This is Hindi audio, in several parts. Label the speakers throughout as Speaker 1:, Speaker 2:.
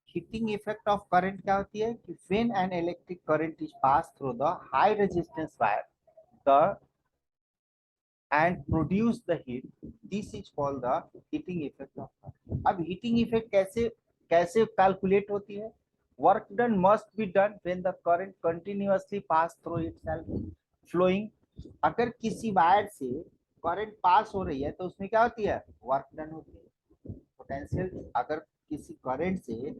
Speaker 1: हीटिंग इफेक्ट ऑफ करंट क्या होती है कि when an electric current is pass through the high resistance wire the and produce the heat, this is called the heating effect of current. अब हीटिंग इफेक्ट कैसे कैसे कैलकुलेट होती है? Work done must be done when the current continuously pass through itself flowing. अगर किसी वायर से करंट पास हो रही है तो उसमें क्या होती है? वर्क डन होती है, पोटेंशियल। अगर किसी करंट से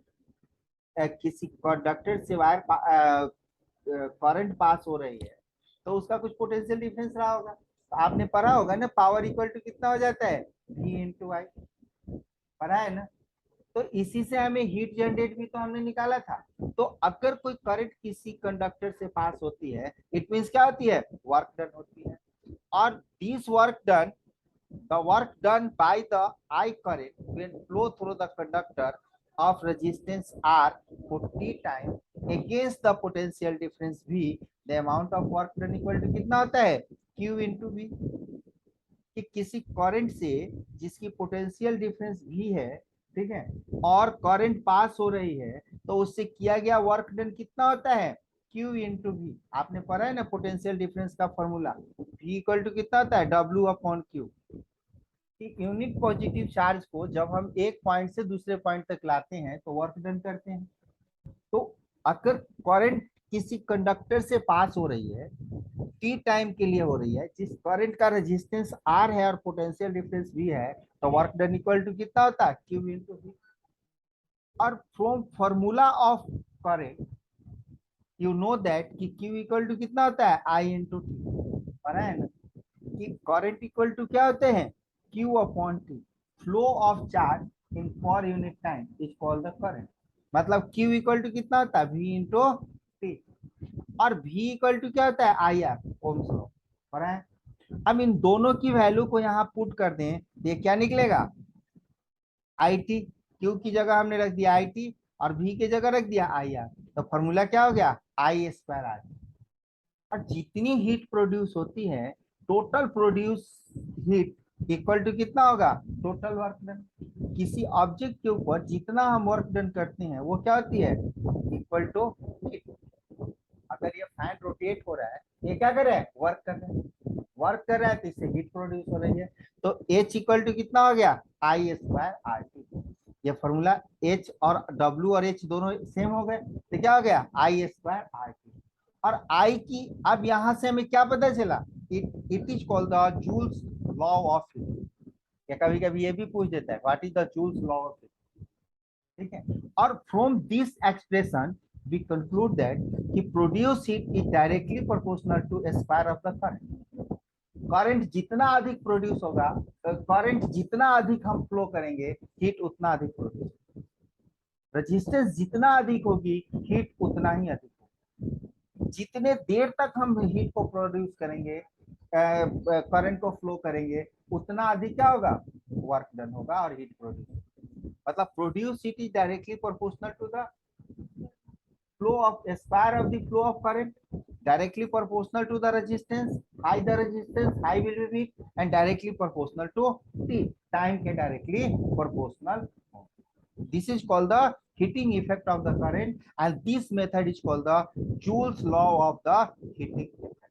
Speaker 1: किसी कंडक्टर से वायर करंट पास हो रही है तो उसका कुछ पोटेंशियल डिफरेंस रहा होगा। तो आपने पढ़ा होगा ना, पावर इक्वल टू कितना हो जाता है? V इंटू आई। पढ़ा है ना? तो इसी से हमें हीट जनरेट भी तो हमने निकाला था। तो अगर कोई करंट किसी कंडक्टर से पास होती है, इट मींस क्या होती है? वर्क डन होती है। और this work done, the work done by the I current when flow through the conductor of resistance R for t time against the potential difference V, the amount of work done equal to कितना होता है? Q into V। कि किसी करंट से जिसकी पोटेंशियल डिफरेंस V है, ठीक है, और करंट पास हो रही है, तो उससे किया गया वर्क डन कितना होता है? Q into V. आपने पढ़ा है ना पोटेंशियल डिफरेंस का फॉर्मूला, V इक्वल टू कितना होता है? W upon Q। Unit positive charge को जब हम एक पॉइंट से दूसरे पॉइंट तक लाते हैं तो वर्क डन करते हैं। तो अगर करंट किसी कंडक्टर से पास हो रही है, टी टाइम के लिए हो रही है, जिस करंट का रेजिस्टेंस आर है और पोटेंशियल डिफरेंस भी है, तो वर्क डन इक्वल टू कितना होता है? Q into V. और from formula of current you know that कि क्यू इक्वल टू कितना होता है? I into T. पता है ना कि करंट इक्वल टू क्या होते हैं? Q upon T. Flow of charge in per unit time is called the current. मतलब क्यू इक्वल टू कितना होता है? V into T. और वी इक्वल टू क्या होता है? I R, Ohm's law. पता है? हम इन दोनों की वैल्यू को यहाँ पुट कर दें, ये क्या निकलेगा? I T. क्यू की जगह हमने रख दिया आई टी और वी की जगह रख दिया आई आर, तो फॉर्मूला क्या हो गया? I square R. और जितनी हीट प्रोड्यूस होती है, total produce heat equal to कितना होगा? Total work done. किसी ऑब्जेक्ट के ऊपर जितना हम वर्क डन करते हैं वो क्या होती है? Equal to heat. अगर ये फैन रोटेट हो रहा है, ये क्या कर रहा है? वर्क कर रहा है। वर्क कर रहा है तो इससे हीट प्रोड्यूस हो रही है। तो H इक्वल टू कितना हो गया? I square R T. ये फॉर्मूला H और W और H दोनों सेम हो गए, तो क्या हो गया? I square R T. और आई की अब यहां से हमें क्या पता चला? It is called the Joule's law of heat. या कभी कभी ये भी पूछ देता है what is the Joule's law of heat. ठीक है। और from this expression we conclude that कि produce heat is directly proportional to square of the current. Current जितना अधिक प्रोड्यूस होगा, करंट जितना अधिक हम फ्लो करेंगे, हीट उतना अधिक प्रोड्यूस। रेजिस्टेंस जितना अधिक होगी, हीट उतना ही अधिक होगी। जितने देर तक हम हीट को प्रोड्यूस करेंगे, करंट को फ्लो करेंगे, उतना अधिक क्या होगा? वर्क डन होगा और हीट प्रोड्यूस। मतलब produce heat is directly proportional to the flow of square of the flow of current, directly proportional to the resistance. High the resistance, high will be weak, and directly proportional to t, time के directly proportional. This is called the heating effect of the current, and this method is called the Joule's law of the heating effect.